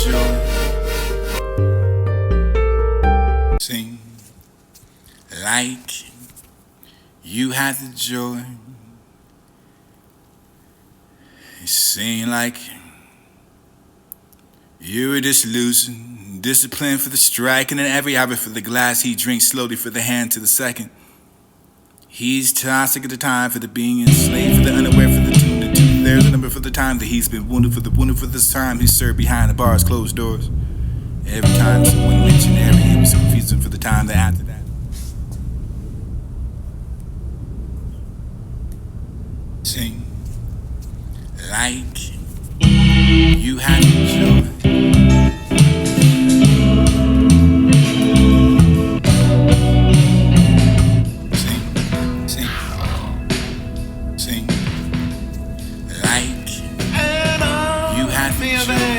joy. Sing like you had the joy. Sing like you were just losing. Discipline for the striking and every hour for the glass he drinks slowly for the hand to the second. He's toxic at the time for the being enslaved, for the unaware, for the tune to tune. There's a number for the time that he's been wounded, for the wounded for this time he served behind the bars, closed doors. Every time someone mentioned every, he was confusing for the time that after that. Sing like you had joy. Sing like you had the joy.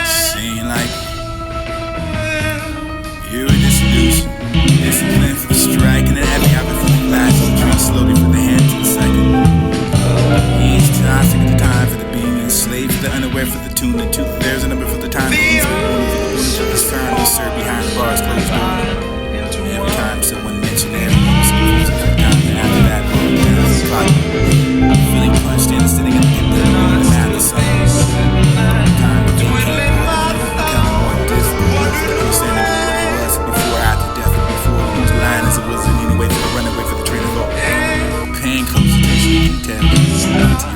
Sing like you were just losing. Discipline for the strike and every habit for the glass he drinks slowly for the hand to the second. He's toxic at the time for the being enslaved, for the unaware, for the tune and tooth. There's a number for the time that he's been wounded, for the wounded for this time he served behind the bars, closed doors. Every time someone mentioned every he was confusing for the time that after that broke down the clock. Feeling punched in and sitting in the pit of the mad sun. Time to become more difficult. Understanding who he was before, after death, and before whose line as it was in any way for the runaway for the train of thought. Paying close attention to detail.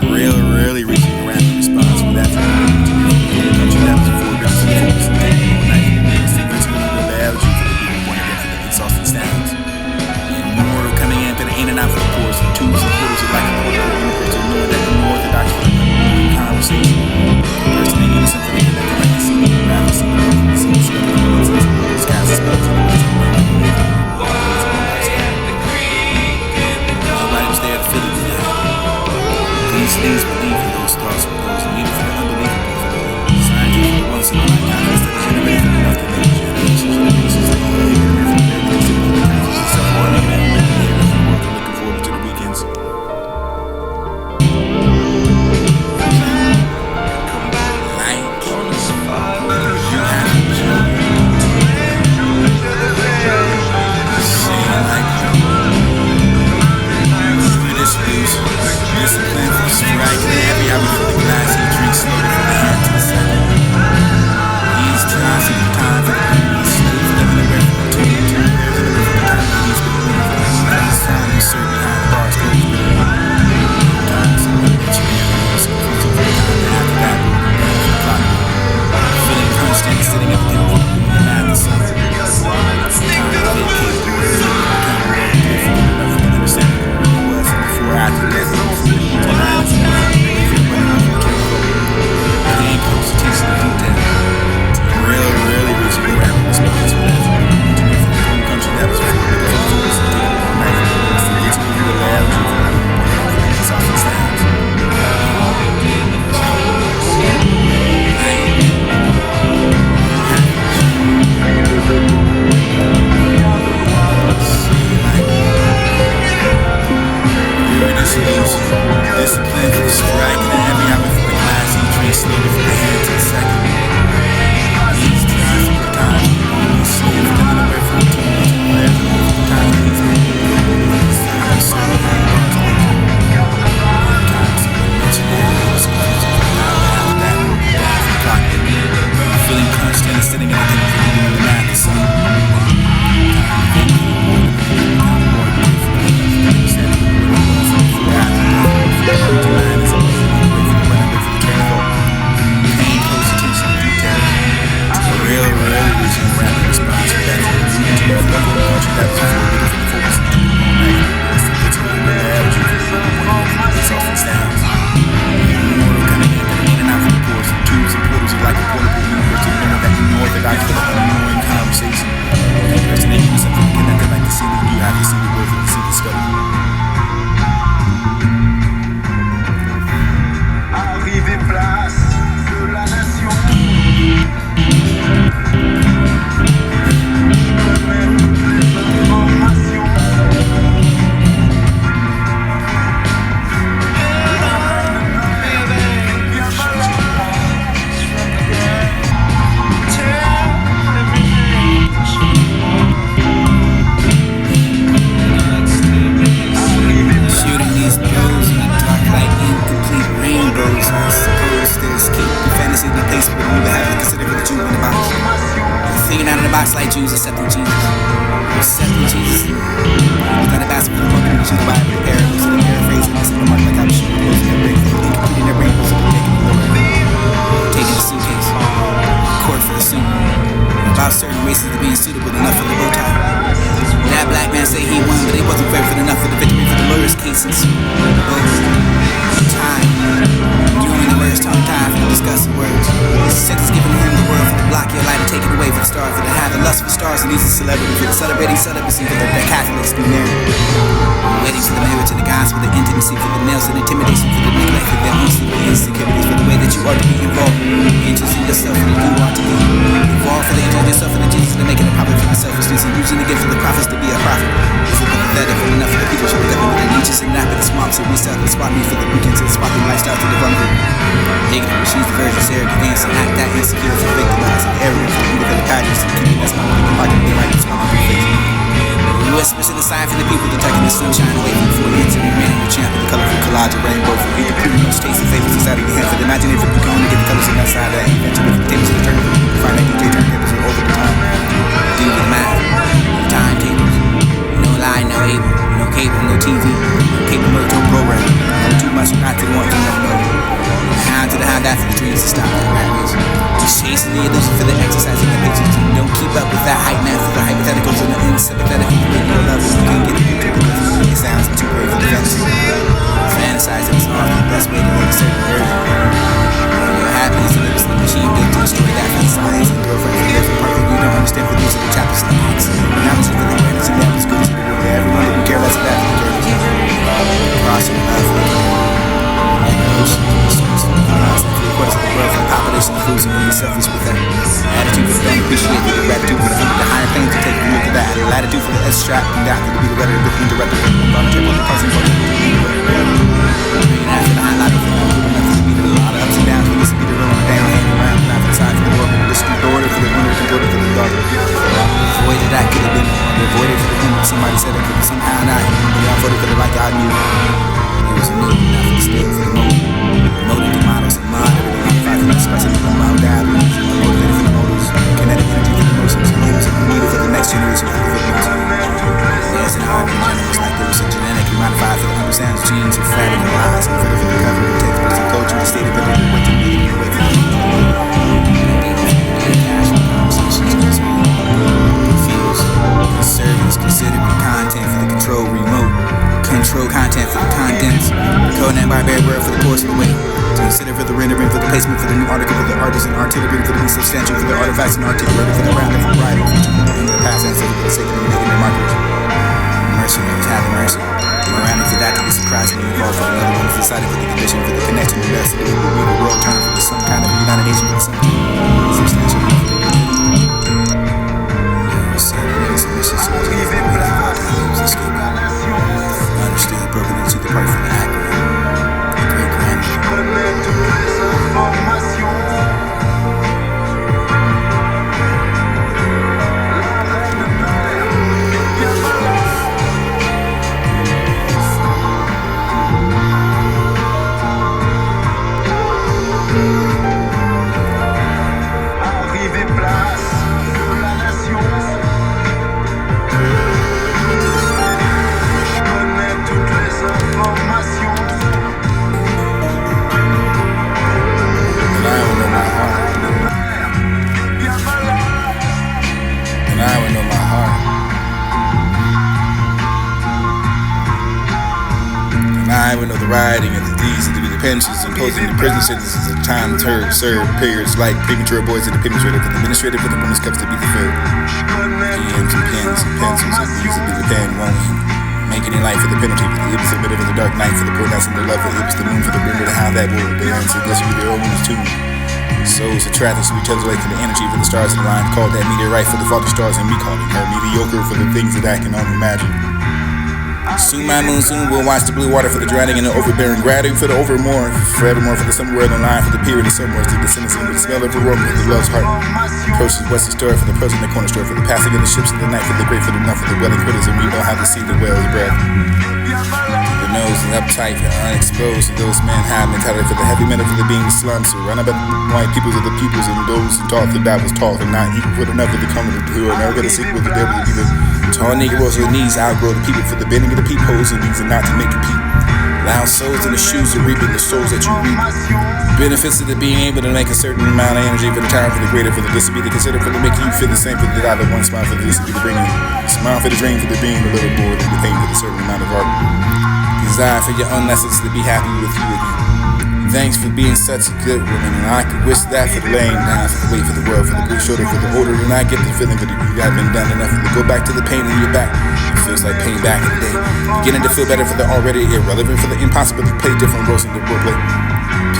Really reaching a rapid response for that. Country that was before guns and focus and taking all night. Secrets of the biology for the people born again for the exhausting sounds. Immortal coming in and out for the course of tubes and portals of like a portable universe of knowing that the more orthodox for the conversation. Person ain't innocent for the connected like the scene of the rapid scene of the scene of the skies and spells and nobody was there to feel it tonight. These things believe in those thoughts for those needed for the unbelievable, for the scientific, for the once in a lifetime, instead of generating enough to make generations of nations like the living from their considerable accounts of self-harming and looking forward to the weekends. Discipline for the strike and every hour for the glass he drinks slowly from the hand to the second. He's toxic at the time for the being enslaved, for the unaware for the tune and tune. There's a number for the time that he's been wounded, for this time he served behind the bars, closed doors. Times someone mentioned every he was confusing for the time that after that broke down for the clock. Feeling punched in, sitting at the table in the madness sun. Time to vacate the world, become more difficult enough to understand who he was before, after death. Paying close attention to detail. Really reaching a rapid response for that. From a country that was before the focus and taking all night. It's to be the loud it's off the sounds. Discipline for the strike and every hour for the glass he drinks slowly from the hand to the second. He's toxic at the time. He's slowly for the unaware for the tune and tune. There's a number for the time that he's been wounded. This time he's served behind the bars. Every time someone mentioned it, he was confusing for the time that after that broke down for the clock. Feeling punched in and sitting in the table for doing the math and sun. Time to think more to become more beautiful than he understand who he was before, after death. Paying close attention to detail. Really reaching a rapid response for that. To the country that was before the focus and taking all night. It's to be the biology for the people born again for the exhausting sounds. Immortal coming in and out for the course of tubes and portals of like a portable universe of knowing that the more orthodox for the unknowing conversation. Person ain't innocent for the connected like the sea that you have to see the world for the sea discovery. Arrivée place de la nation. in the place where you would have to consider the Jew in the box. Thinking out of the box like Jews accepting Jesus. Accepting Jesus. It's not a basket for the broken, which is the Bible, the parables, and the paraphrasing, also the mark like I'm shooting those in their brain, incompleting their brain, so they're taking the load. Taking the suitcase. Court for the suit. About certain races to being suitable enough for the bow tie. That black man say he won, but it wasn't fair for enough for the victory for the lawyer's case and suit. Time. You and the words tongue tied for the discussing words. Sex is giving him the world for the block your light and taking away for the star, for the have the lust for stars and he's a celebrity, for the celebrating celibacy, for the Catholics be married. Waiting for the marriage and the gospel, the intimacy, for the nails and intimidation, for the neglect, for the insecurities, for the way that you ought to be involved. Angels in yourself for the you ought to be involved, for the angel in yourself and the Jesus and making a prophet for the selfishness and using the gift for the prophets to be a prophet. Is it pathetic for enough for the people should have with the leeches and not with the swamps and resell the spot me for the weekends and spot the lifestyle to the vulnerable. Ignorant, she's the virgin, Sarah can dance and act that insecure for victimizing arrogant for the beauty of the pageants and the that's my people pocket the right, that's my hungry face. Whispers in the sign for the people detecting the sunshine away from before the incident ran in the champ of the colorful collage of rainbow for you to pretty much taste the flavors inside of your hand for the imaginative you can only get the colors on that side of that eventually with the tables of the turntable you can find that DJ turntables are over the time. Do the math, no timetables, no lie, no able, no cable, no TV, no cable, no program, no too much, not to want to know. How to the how that for the dreams to stop the rat race. Chasing the illusion for the exercise and the pictures. Don't keep up with that hype man for the hypotheticals and the unsympathetic people in your love. You can't get it into the business. It sounds too great for the fantasy. Fantasizing is often the best way to make a certain version. Your happiness and the machine built to destroy that for the science and girlfriend for the perfect part that you don't understand for these are the chapters and the acts. Now it's for the awareness and that was good to the world. Everyone that we care less about for the crossing the love for the ocean. The course of the world for population and foods and be selfish with that attitude that don't appreciate the gratitude for the higher things to take a look at that latitude for the S strap and down to be the weather with indirectly on the table the causing for the after the highlight of the good enough to be the lot of ups and downs for this to be the room down hanging around not for the side for the world the street order for the winner and order for the daughter avoided that could have been avoided for the woman somebody said it could be somehow not but I voted for the like God knew it was a new nothing still for the moment molding the models and mod everything fighting the expressing the mild dad motivated for the motives kinetic energy for the emotions needed for the next generation for the victims there's an army in general it's like there was a genetically modified for the understands genes and fatty and lies and for the recovery and take the culture and state of it and what you need and what you need conservatives considering content for the control remote control content for the contents codename barbaric word for the course of the way to consider for the rendering for the placement for the new article for the artist and artillery for the substantial for the artifacts and articulated for the round of the writing in the past and for the sake of the negative markers mercy have mercy morality for that to be surprised and involved for another one for the side of the condition for the connection the best of the world term for some kind of united nation for some substantial understood broken into the part for the acronym great grandmother I would know the rioting and the deeds and the pensions imposing the prison sentences of time served periods like premature boys and the administrative and administrative for the women's cups to be the third PMs and pens and pencils and these will be the pen won't make any light for the penalty for the it was the middle of the dark night for the poor nights and the love for it was the moon for the river to how that will the answer this will be their own too souls attracted to each other like for the energy for the stars in the line called that meteorite for the father stars and we calling her mediocre for the things that I can only imagine Soon my moon soon will watch the blue water for the drowning and the overbearing. Gratitude for the overmore, forevermore for the somewhere on the line for the period of somewhere to descendants with the smell of aroma for the love's heart. Approaches western story for the present, the corner store for the passing of the ships of the night for the great for the enough for the welling critters, and we know how to see the whale's breath. The nose is uptight and unexposed to those man high mentality for the heavy men for the being the slums. Surrounded by white peoples of the peoples and those who taught the that was taught and not equal for enough of the coming to who are never gonna seek with the devil to be the tall Negroes with knees outgrow the people for the bending of the peepholes and these are not to make a peep. Loud souls in the shoes are reaping the souls that you reap. Benefits of the being able to make a certain amount of energy for the time for the greater for the this to be the considered for the making you feel the same for the other one smile for the this to be the bringing. Smile for the dream for the being a little more than the pain for the certain amount of art. Desire for your unlessons to be happy with you again. Thanks for being such a good woman, and I could wish that for the laying down, for the weight for the world, for the blue shoulder, for the order, and I get the feeling that you have been done enough to go back to the pain in your back. It feels like pain back in the day. Beginning to feel better for the already irrelevant, for the impossible to play different roles in the roleplay.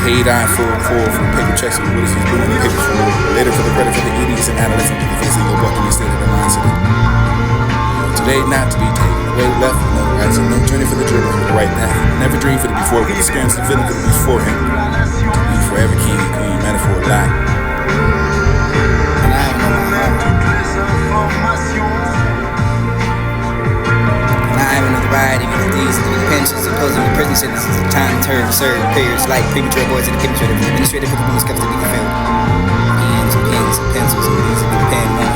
Paid eye full for paper checks and what is he doing the paper for later for the credit for the idiots and adolescents for the facing of walking instead of the mindset. Today not to be taken away, left with no horizon, no journey for the journey for the right path. Never dreamed for the before, but experienced the feeling for the before him. To be forever king and queen, metaphor lie. And I know my heart. And I know the writing of these and the pensions imposing the prison sentences of time term served periods like premature boys and the chemistry of the administrative for the women's cups to be fulfilled. Pens and pencils and these and the pen won't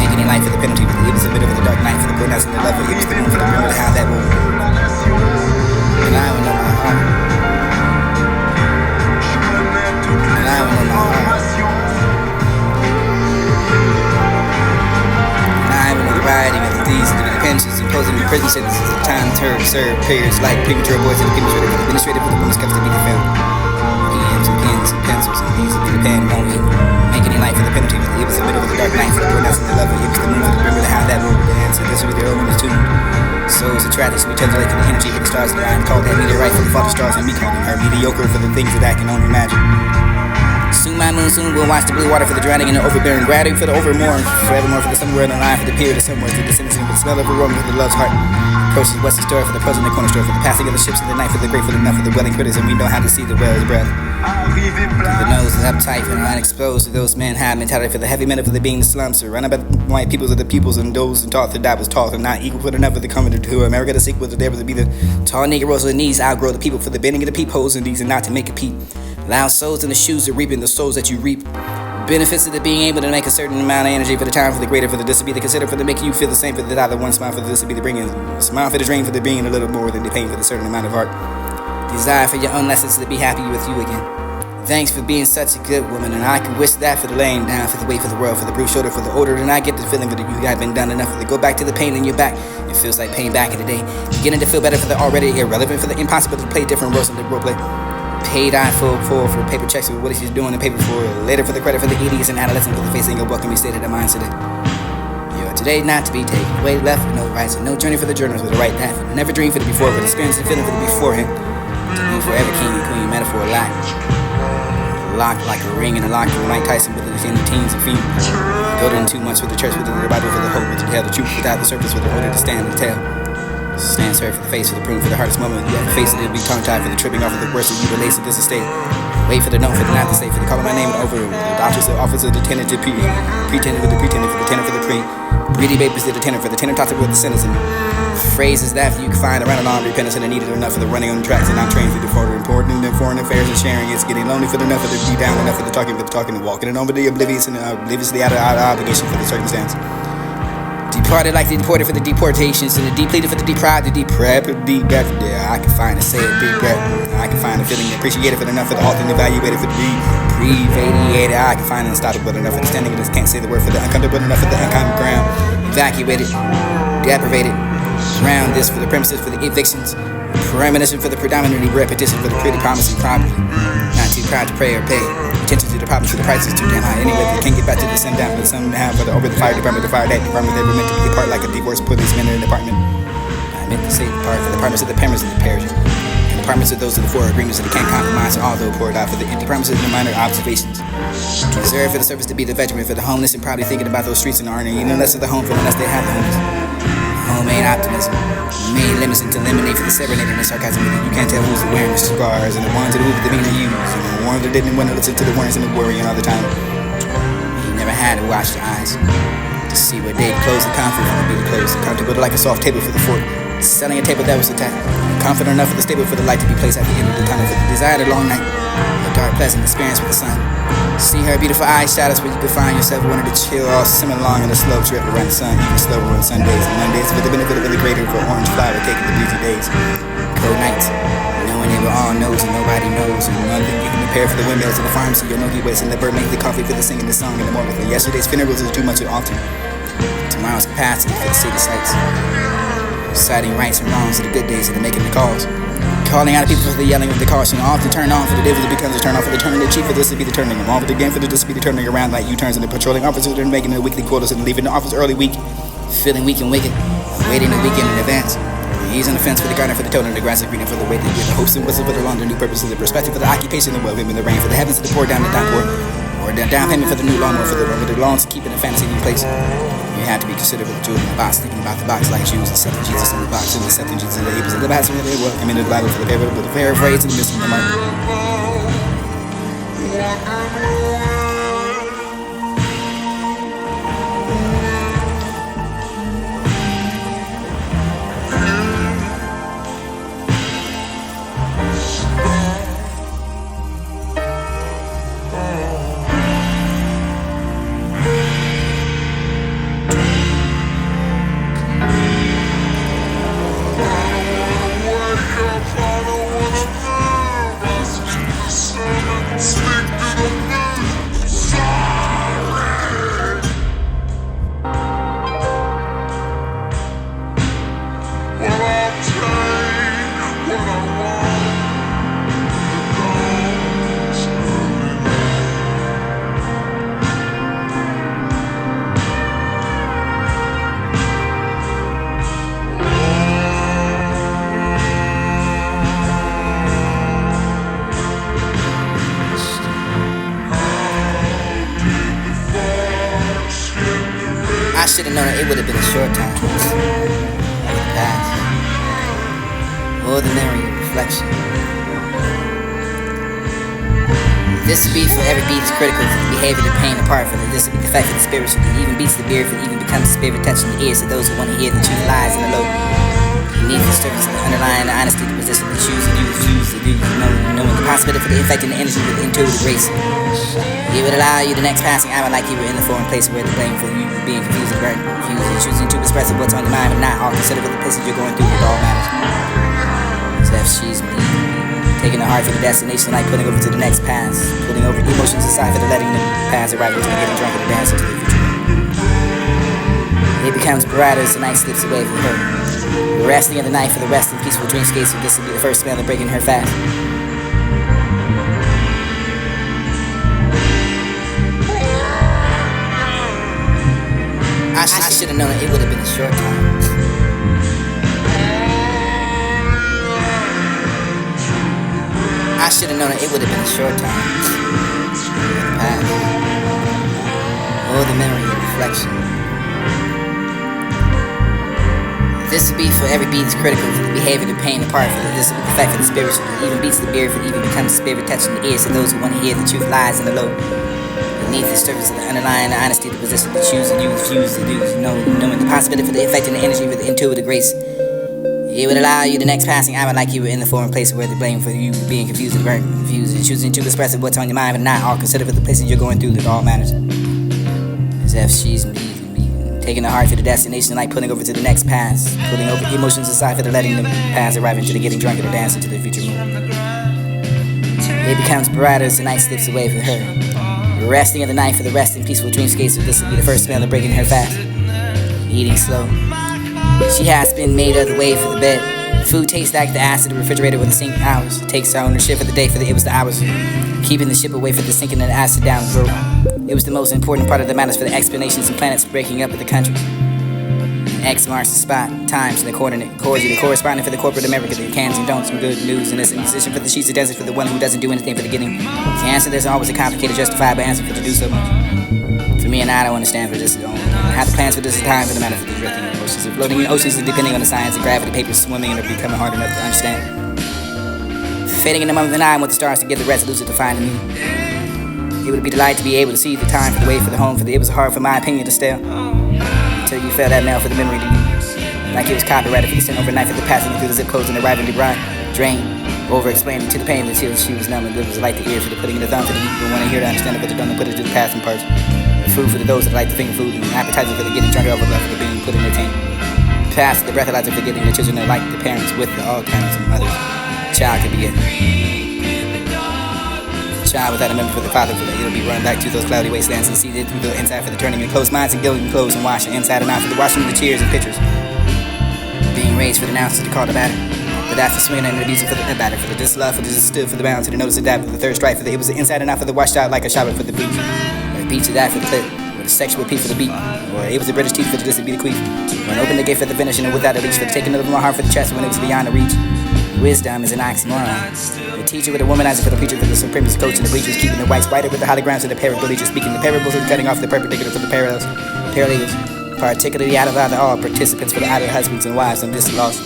make any light for the penalty. It was a bit of the dark night for the poor nights and the love of it was the moon for the remember how that will. And I will know my heart. And I will know my heart. And I will know the writing of these and the pensions imposing the prison sentences of time term served periods like premature boys and the chemistry for the administrative for the women's cups to be fulfilled. Pens and pencils and these and the pen won't make any light for the penalty. It was a bit of the dark night for the poor nights and the love of it was the moon for the remember how that will dance. And this was the old one is tuned. Souls attracted to each other like the energy for the stars and the line called that meteorite for the father stars and me calling her mediocre for the things that I can only imagine. Soon my moon soon will watch the blue water for the drowning and the overbearing. Gratitude for the overmore, forevermore for the somewhere in the line for the period of somewhere to descendants with the smell of aroma for the love's heart. Approaches western story for the present the corner store for the passing of the ships of the night for the great for the enough for the welling critters, and we know how to see the whale's breath. The nose is uptight and unexposed to those men high mentality for the heavy men for the being the slums. Surrounded by the white peoples of the peoples and those who taught that that was taught and not equal for enough of the coming to America to seek was there to be the tall Negroes with knees outgrow the people for the bending of the peepholes and these are not to make a peep. Loud souls in the shoes are reaping the souls that you reap. Benefits of the being able to make a certain amount of energy for the time for the greater for the this to be the considered for the making you feel the same for the other one smile for the this to be the bringing smile for the dream for the being a little more than the pain for the certain amount of art. Desire for your unlessons to be happy with you again. Thanks for being such a good woman, and I could wish that for the laying down, for the weight for the world, for the bruised shoulder, for the order, and I get the feeling that you have been done enough for the go back to the pain in your back. It feels like pain back in the day. Beginning to feel better for the already irrelevant, for the impossible to play different roles in the roleplay. Paid eye full for paper checks with what she's doing the paper for later for the credit for the idiots and adolescents for the facing of welcome state of the mindset. Today not to be taken away, left with no horizon, no journey for the journals with the right path. Never dream for the before, but experience the feeling for the beforehand. To be forever king and queen, metaphor lock. Locked like a ring in a lock with Mike Tyson with the teens and females. Building too much for the church with the Bible for the hope, with the hell the truth without the surface with the order to stand and tell. Stands her for the face, for the prune, for the hardest moment. You have to face it, it'll be tongue-tied for the tripping off of the worst of you relates to this estate. Wait for the no, for the not to say, for the calling my name and over. The doctors, the officer, the tenant, the pretended with the pretended, for the tenant, for the pre. Greedy babies did the tenor, for the tenor taught with the sentence. And phrases that you can find around an arm, repentance and needed enough for the running on the tracks and not trained for the further important in foreign affairs and sharing. It's getting lonely for the enough for the be down, enough for the talking and walking, and over the oblivious and obliviously out of obligation for the circumstance. Departed like the deported for the deportations, and the depleted for the deprived, the deprived, the deep breath. Yeah, I can find a say it, deep breath. I can find a feeling appreciated for the enough for the often evaluated for the deprived. I can find unstoppable enough for the standing and can't say the word for the uncomfortable enough for the uncommon ground. Evacuated, deprivated. Ground this for the premises for the evictions. Premonition for the predominantly repetition for the pretty promising property. Not too proud to pray or pay attention to the problems, to the prices too damn high. Anyway, they can't get back to the sundown, but somehow for the over the fire department, the fire that department, they were meant to be apart like a divorce policeman in an apartment. I meant to say part for the apartments of the parents of the parish. And the apartments of those of the four agreements that they can't compromise, although poured out for the empty promises and the minor observations. Reserved for the service to be the veteran, for the homeless and probably thinking about those streets and aren't even less of the home for unless they have the homeless. homemade optimism. Made limousine to lemonade for the serenade and the sarcasm. You can't tell who's wearing the cigars and the ones that they're being used, and the ones that didn't want to listen to the words and the worrying all the time. You never had to watch the eyes to see where they'd close the confident and be the close. Comfortable like a soft table for the fork. Selling a table that was attacked. Confident enough for the stable for the light to be placed at the end of the tunnel for the desired long night. A dark, pleasant experience with the sun. See her beautiful eyes shadows where you could find yourself wanting to chill all summer long on a slow trip around the sun, even slower on Sundays and Mondays for the benefit of the greater for orange flower taking the busy days. Cold nights, knowing they were all knows and nobody knows, and none of you can prepare for the windmills of the pharmacy. You know he waits and the bird make the coffee for the singing the song in the morning. For yesterday's funerals is too much or often. Tomorrow's capacity for the city sights. Citing rights and wrongs of the good days and the making the calls. Calling out people for the yelling with the caution. Off to turn on for the devil, it becomes a turn off for the turning. The chief for this to be the turning. Off it again for this to be the turning around like U-turns and the patrolling officers that are making the weekly quotas and leaving the office early week. Feeling weak and wicked. Waiting the weekend in advance. He's on the fence for the garden for the totem, the grass is greener for the way they give the hopes and whistles for the long, the new purposes, the perspective for the occupation, the well-being, the rain for the heavens to pour down the downpour. Or the down payment for the new lawnmower for the lawns keeping the fantasy in place. You have to be considerate with the jewel in the box, thinking about the box like Jews, accepting Jesus in the box, and accepting Jesus in the Abels, and the Bible, I mean the Bible for the parable, but the paraphrase and the missing the mark. I should've known that it would've been a short time. The past. Ordinary reflection. This would be for every beat is critical for the behavior, the pain, the part for the this would be the fact for the spiritual. It even beats the beard, if it even becomes the spirit touching the ears of those who want to hear the truth lies in the low. You need the disturbance of the underlying, the honesty, the position, the choose to do, refuse to do, knowing the possibility for the effect and the energy with intuitive grace. It would allow you the next passing hour like you were in the foreign place where the blame for you being confused and burnt, confused and choosing to express what's on your mind, but not all consider what the places you're going through with all matters. As if she's me, taking the heart for the destination like pulling over to the next pass, pulling over emotions aside for the letting them pass, arriving to the getting drunk and the dancing to the future. It becomes brighter as the night slips away from her. The resting of the night for the rest in peaceful dreamscapes, so this will be the first spell of breaking her fast. I should've known that it would've been a short time. I should've known that it would've been a short time. The past. Oh, the memory of reflection. This would be for every beat is critical for the behavior, the pain, the part for the this would be the fact for the spiritual. It even beats the beard, if it even becomes the spirit touching the ears of those who want to hear the truth lies in the low. Beneath the surface of the underlying, the honesty, the position, the choose and you refuse to do, knowing the possibility for the effect and the energy with the intuitive grace. It would allow you the next passing hour like you were in the foreign place where the blame for you being confused and burnt, confused and choosing to express what's on your mind, but not all consider for the places you're going through that all matters. As if she's me, taking the heart for the destination like pulling over to the next pass, pulling over emotions aside for the letting them pass, arriving to the getting drunk and the dancing to the future moon. It becomes brighter as the night slips away from her. Resting of the night for the rest in peaceful dreamscapes, so this will be the first spell of breaking her fast. Eating slow. She has been made of the way for the bed. Food tastes like the acid of the refrigerator with the sink hours. Takes her ownership for the day for it was the hours. Keeping the ship away for the sinking of the acid down the throat. It was the most important part of the matters for the explanations and planets breaking up with the countries. X marks the spot, times and the coordinate, the correspondent for the corporate America, the cans and don'ts and good news, and this musician for the sheets of desert for the one who doesn't do anything for the getting. To answer there's always a complicated, justifiable answer for to do so much. For me me and I don't understand for this. Don't have the plans for this time for the matter for the drifting in oceans and floating in oceans and depending on the science of gravity, paper swimming and becoming hard enough to understand. Fading in the moment of the night with the stars to give the resolution to find a new. It would be delight to be able to see the time for the way for the home for the it was hard for my opinion to stare until you felt that mail for the memory to you. Like it was copyrighted for the sent overnight for the passing through the zip codes and arriving to bride. Drain, over explaining to the pain until she was numb and it was like the ear for the putting in the thumb for the people want to hear to understand it, but they don't put it to the passing parts. The food for the those that like the finger food and appetizing for the getting drunk over love for the being put in their tank. Past the breathalyzer for getting the children that like the parents with the all parents and mothers. Child could be a child without a memory for the father for the it'll be run back to those cloudy wastelands and see it through the inside for the turning and closed minds and going clothes and washing inside and out for the washing of the cheers and pictures. Being raised for the announcers to call the batter. But that's for swinging and the music for the batter, for the dislove, for the stood for the bounce, to the notice of that, for the third strike, for the it was the inside and out for the washed out like a shower for the beach. Or the beach of that for the clip, or the sexual P for the beat, or it was the British teeth for the distant beat of queef. When open the gate for the finishing and without a reach, for the taking of my heart for the chest when it was beyond the reach. Wisdom is an oxymoron. The teacher with the womanizer for the preacher for the supremacist coach and the bleachers keeping the whites whiter with the holograms and the parable just speaking the parables and cutting off the perpendicular for the parallels. Parallels, particularly out of all participants for the idle husbands and wives and this lost.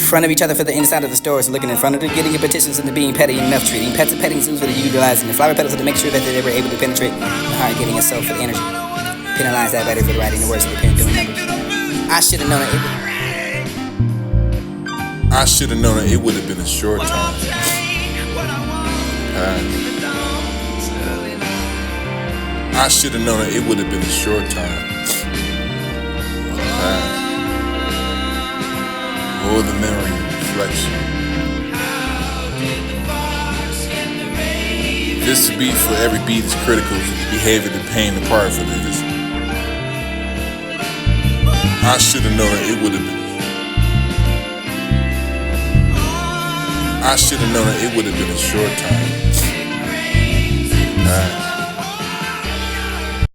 Front of each other for the inside of the stores, looking in front of the getting your petitions and the being petty enough, treating pets and petting zoos for the utilizing the flower petals to make sure that they were able to penetrate the heart, getting itself for the energy. Penalize that better for the writing the words of the pen doing numbers. I should have known it. I should have known it would have been a short time. I should have known it would have been a short time. Or the memory and reflection. This beat for every beat is critical for the behavior, the pain, the part for this. I should have known it would have been. I should have known it would have been a short time.